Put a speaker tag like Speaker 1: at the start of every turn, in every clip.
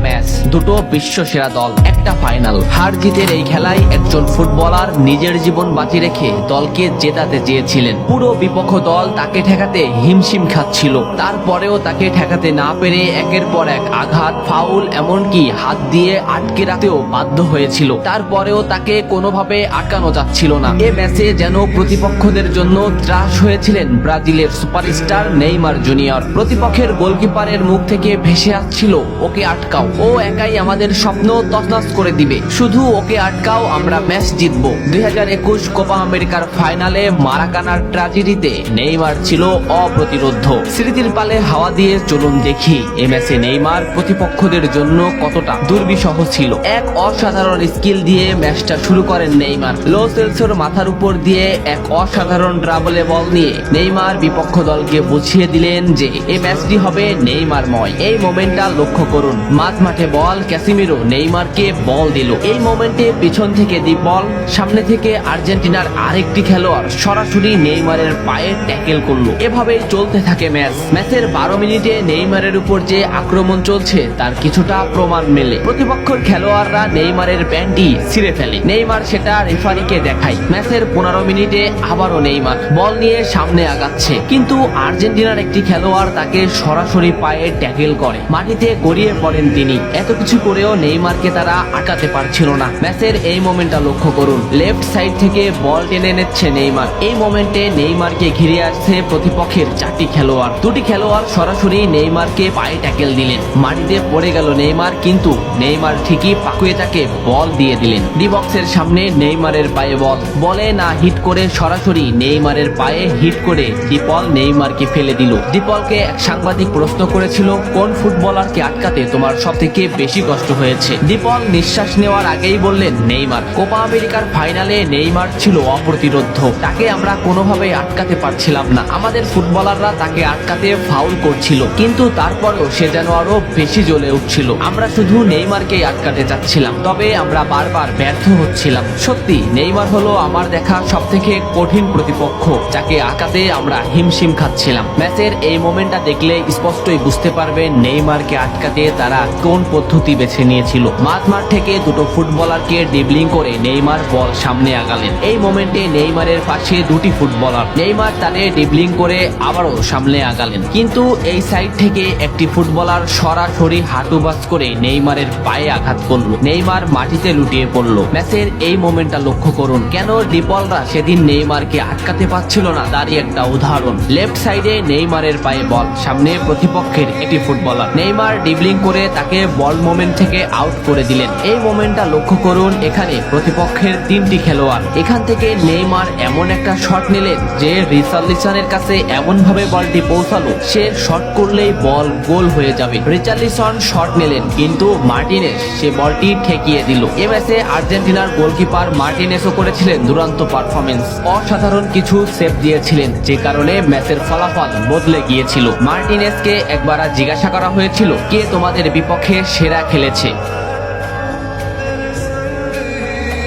Speaker 1: Match, দুটো বিশ্ব সেরা দল, একটা ফাইনাল। হার জিতের এই খেলায় একজন ফুটবলার নিজের জীবন বাজি রেখে দলকে জেতাতে চেয়েছিলেন। পুরো বিপক্ষ দল তাকে ঠেকাতে হিমশিম খাচ্ছিল, তারপরেও তাকে ঠেকাতে না পেরে একের পর এক আঘাত, ফাউল, এমনকি হাত দিয়ে আটকে রাখতেও বাধ্য হয়েছিল। তারপরেও তাকে কোনোভাবে আটকানো যাচ্ছিল না। এ ম্যাচে যেন প্রতিপক্ষদের জন্য ত্রাস হয়েছিলেন ব্রাজিলের সুপারস্টার নেইমার জুনিয়র। প্রতিপক্ষের গোলকিপারের মুখ থেকে ভেসে আসছিল, ওকে আটকাও, ও একাই আমাদের স্বপ্ন তছনছ করে দিবে, শুধু ওকে আটকাও, আমরা ম্যাচ জিতবো। 2021 কোপা আমেরিকার ফাইনালে মারাকানার ট্র্যাজেডিতে নেইমার ছিল অপ্রতিরোধ্য। স্মৃতির পালে হাওয়া দিয়ে চলুন দেখি এ ম্যাচে নেইমার প্রতিপক্ষদের জন্য কতটা দুর্বিষহ ছিল। এক অসাধারণ স্কিল দিয়ে ম্যাচটা শুরু করেন নেইমার। লো সেলসোর মাথার উপর দিয়ে এক অসাধারণ ড্রাবলে বল নিয়ে নেইমার বিপক্ষ দলকে বুঝিয়ে দিলেন যে এই ম্যাচটি হবে নেইমারময়। এই মোমেন্টটা লক্ষ্য করুন, মাঝ মাঠে বল, ক্যাসিমিরো নেইমারকে বল দিল। এই মোমেন্টে পিছন থেকে দি বল, সামনে থেকে আর্জেন্টিনার আরেকটি খেলোয়াড় সরাসরি নেইমারের পায়ে ট্যাকেল করলো। এভাবেই চলতে থাকে ম্যাচ। ম্যাচের 12 মিনিটে নেইমারের উপর যে আক্রমণ চলছে তার কিছুটা প্রমাণ মেলে। প্রতিপক্ষের খেলোয়াড়রা নেইমারের প্যান্টি ছিঁড়ে ফেলে, নেইমার সেটা রেফারিকে দেখায়। ম্যাচের 15 মিনিটে আবারও নেইমার বল নিয়ে সামনে আগাচ্ছে, কিন্তু আর্জেন্টিনার একটি খেলোয়াড় তাকে সরাসরি পায়ে ট্যাকেল করে, মাটিতে গড়িয়ে পড়েন তিনি। এত কিছু করেও নেইমারকে তারা আটকাতে পারছিল না। ম্যাচের এই মোমেন্টটা লক্ষ্য করুন, লেফট সাইড থেকে বল টেনে নিচ্ছে নেইমার। এই মোমেন্টে নেইমারকে ঘিরে আসছে প্রতিপক্ষের 4টি খেলোয়াড়। দুটি খেলোয়াড় সরাসরি নেইমারকে পায়ে ট্যাকেল দিলেন, মাটিতে পড়ে গেল নেইমার, কিন্তু নেইমার ঠিকই পাকুয়েতাকে বল দিয়ে দিলেন। ডি বক্সের সামনে নেইমারের পায়ে বল, বলে না হিট করে সরাসরি নেইমারের পায়ে হিট করে ডিপল নেইমারকে ফেলে দিল। ডিপলকে এক সাংবাদিক প্রশ্ন করেছিল, কোন ফুটবলারকে আটকাতে তোমার সবথেকে বেশি কষ্ট হয়েছে? ডিপল নিঃশ্বাস নেওয়ার আগেই বললেন নেইমার। কোপা আমেরিকার ফাইনালে নেইমার ছিল অপ্রতিরোধ্য, তাকে আমরা কোনোভাবেই আটকাতে পারছিলাম না। আমাদের ফুটবলাররা তাকে আটকাতে ফাউল করছিল, কিন্তু তারপরেও সে যেন আরো বেশি জ্বলে উঠছিল। আমরা শুধু নেইমারকেই আটকাতে চাচ্ছিলাম, তবে আমরা বারবার ব্যর্থ হচ্ছিলাম। সত্যি নেইমার হলো আমার দেখা সবথেকে কঠিন প্রতিপক্ষ, যাকে আটকাতে আমরা হিমশিম খাচ্ছিলাম। ম্যাচের এই মোমেন্টটা দেখলে স্পষ্টই বুঝতে পারবেন নেইমারকে আটকাতে তারা কোন পদ্ধতি বেছে নিয়েছিল। মাঠ থেকে দুটো ফুটবলারকে ড্রিবলিং করে নেইমার বল সামনে আগালেন। এই মোমেন্টে নেইমারের পাশে দুটি ফুটবলার, নেইমার তাদের ড্রিবলিং করে আবারও সামনে আগালেন, কিন্তু এই সাইড থেকে একটি ফুটবলার সরাসরি হাঁটু বাস করে নেইমারের পায়ে আঘাত করলো। নেইমার মাটিতে লুটিয়ে পড়লো। ম্যাচের এই মোমেন্টটা লক্ষ্য করুন, কেন ডিপলরা সেদিন নেইমারকে আটকাতে পারছিল না তার একটা উদাহরণ। লেফট সাইডে নেইমারের পায়ে বল, সামনে প্রতিপক্ষের একটি ফুটবলার, নেইমার ড্রিবলিং করে তাকে বল মোমেন্ট থেকে আউট করে দিলেন। এই মোমেন্টটা লক্ষ্য করুন, এখানে প্রতিপক্ষের 3টি খেলোয়াড়। এখান থেকে নেইমার এমন একটা শট নিলেন যে রিচার্লিসনের কাছে এমন ভাবে বলটি পৌঁছালো, সে শট করলেই বল গোল হয়ে যাবে। রিচার্লিসন শট নিলেন, কিন্তু মার্টিনেস সে বলটি ঠেকিয়ে দিল। এ ম্যাচে আর্জেন্টিনার গোলকিপার মার্টিনেসও করেছিলেন দুরন্ত পারফরমেন্স, অসাধারণ কিছু সেভ দিয়েছিলেন, যে কারণে ম্যাচের ফলাফল বদলে গিয়েছিল। মার্টিনেসকে একবার জিজ্ঞাসা করা হয়েছিল, কে তোমাদের বিপক্ষে সেরা খেলেছে?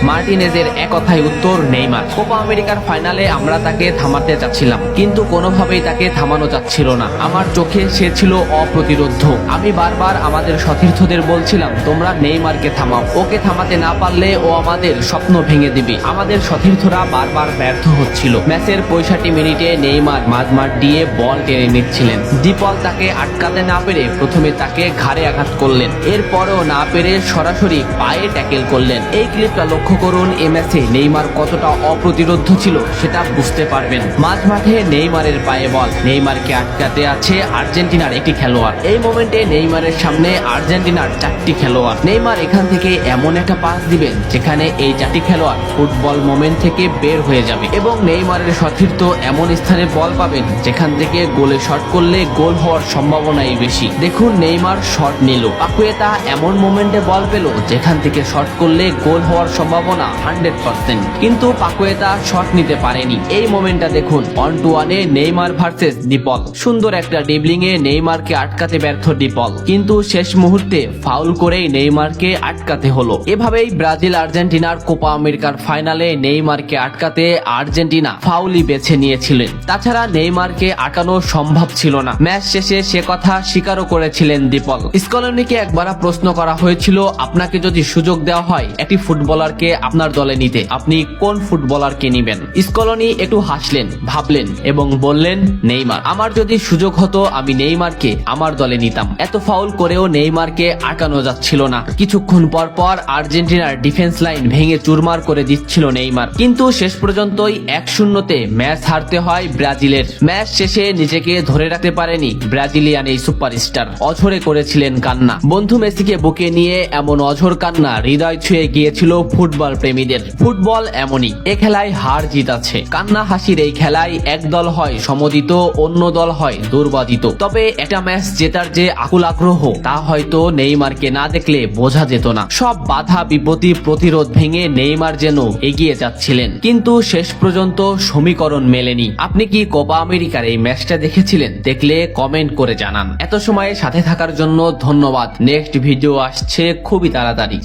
Speaker 1: মার্টিনেজের এক কথায় উত্তর নেইমার। কোপা আমেরিকার ফাইনালে আমরা তাকে থামাতে চাচ্ছিলাম, কিন্তু কোনোভাবেই তাকে থামানো যাচ্ছিল না। আমার চোখে সে ছিল অপ্রতিরোধ্য। আমি বারবার আমাদের সতীর্থদের বলছিলাম, তোমরা নেইমারকে থামাও, ওকে থামাতে না পারলে ও আমাদের স্বপ্ন ভেঙে দিবে। আমাদের সতীর্থরা বারবার ব্যর্থ হচ্ছিল। ম্যাচের 65 মিনিটে নেইমার মাঝমাঠ দিয়ে বল টেনে নিচ্ছিলেন। ডিপল তাকে আটকাতে না পেরে প্রথমে তাকে ঘাড়ে আঘাত করলেন, এরপরেও না পেরে সরাসরি পায়ে ট্যাকেল করলেন। এই ক্লিপটা লক্ষ্য করুন, এই ম্যাচে নেইমার কতটা অপ্রতিরোধ্য ছিল সেটা বুঝতে পারবেন। মাঝ মাঠে নেইমারের পায়ে বল, নেইমারকে আটকাতে আছে আর্জেন্টিনার একটি খেলোয়াড়। এই মোমেন্টে নেইমারের সামনে আর্জেন্টিনার 4টি খেলোয়াড়। নেইমার এখান থেকে এমন একটা পাস দিবেন যেখানে এই 4টি খেলোয়াড় ফুটবল মোমেন্ট থেকে বের হয়ে যাবে, এবং নেইমারের সতীর্থ এমন স্থানে বল পাবেন যেখান থেকে গোলে শট করলে গোল হওয়ার সম্ভাবনাই বেশি। দেখুন নেইমার শট নিল, পাকুয়েতা এমন মোমেন্টে বল পেল যেখান থেকে শট করলে গোল হওয়ার সম্ভাবনা সম্ভাবনা 100%, কিন্তু পাকুয়েতা শট নিতে পারেনি। এই মোমেন্টটা দেখুন, 1-1-এ নেইমার ভার্সেস ডিপল। সুন্দর একটা ড্রিবলিং এ নেইমারকে আটকাতে ব্যর্থ ডিপল, কিন্তু শেষ মুহূর্তে ফাউল করেই নেইমারকে আটকাতে হলো। এভাবেই ব্রাজিল আর্জেন্টিনার কোপা আমেরিকার ফাইনালে নেইমারকে আটকাতে আর্জেন্টিনা ফাউলই বেছে নিয়েছিলেন। তাছাড়া নেইমারকে আটকানো সম্ভব ছিল না। ম্যাচ শেষে সে কথা স্বীকারও করেছিলেন ডিপল। স্কলনিকে একবার প্রশ্ন করা হয়েছিল, আপনাকে যদি সুযোগ দেওয়া হয় একটি ফুটবলারকে আপনার দলে নিতে, আপনি কোন ফুটবলারকে নিবেন? স্কলনি একটু হাসলেন, ভাবলেন এবং বললেন, নেইমার। আমার যদি সুযোগ হতো আমি নেইমারকে আমার দলে নিতাম। এত ফাউল করেও নেইমারকে আটকানো যাচ্ছিল না। কিছুক্ষণ পর পর আর্জেন্টিনার ডিফেন্স লাইন ভেঙে চুরমার করে দিচ্ছিল নেইমার, কিন্তু শেষ পর্যন্তই 1-0-তে ম্যাচ হারতে হয় ব্রাজিলের। ম্যাচ শেষে নিজেকে ধরে রাখতে পারেনি ব্রাজিলিয়ান এই সুপারস্টার, অঝরে করেছিলেন কান্না। বন্ধু মেসিকে বুকে নিয়ে এমন অঝর কান্না হৃদয় ছুঁয়ে গিয়েছিল ফুটবল প্রেমীদের। ফুটবল এমনই, এ খেলায় হার জিত আছে। কান্না হাসির এই খেলায় এক দল হয় সমদিত, অন্য দল হয় দুর্বাদিত। তবে একটা ম্যাচ জেতার যে আকুল আগ্রহ, তা হয়তো নেইমারকে না দেখলে বোঝা যেত না। সব বাধা বিপত্তি প্রতিরোধ ভেঙে নেইমার যেন এগিয়ে যাচ্ছিলেন, কিন্তু শেষ পর্যন্ত সমীকরণ মেলেনি। আপনি কি কোপা আমেরিকার এই ম্যাচটা দেখেছিলেন? দেখলে কমেন্ট করে জানান। এত সময় সাথে থাকার জন্য ধন্যবাদ। নেক্সট ভিডিও আসছে খুবই তাড়াতাড়ি।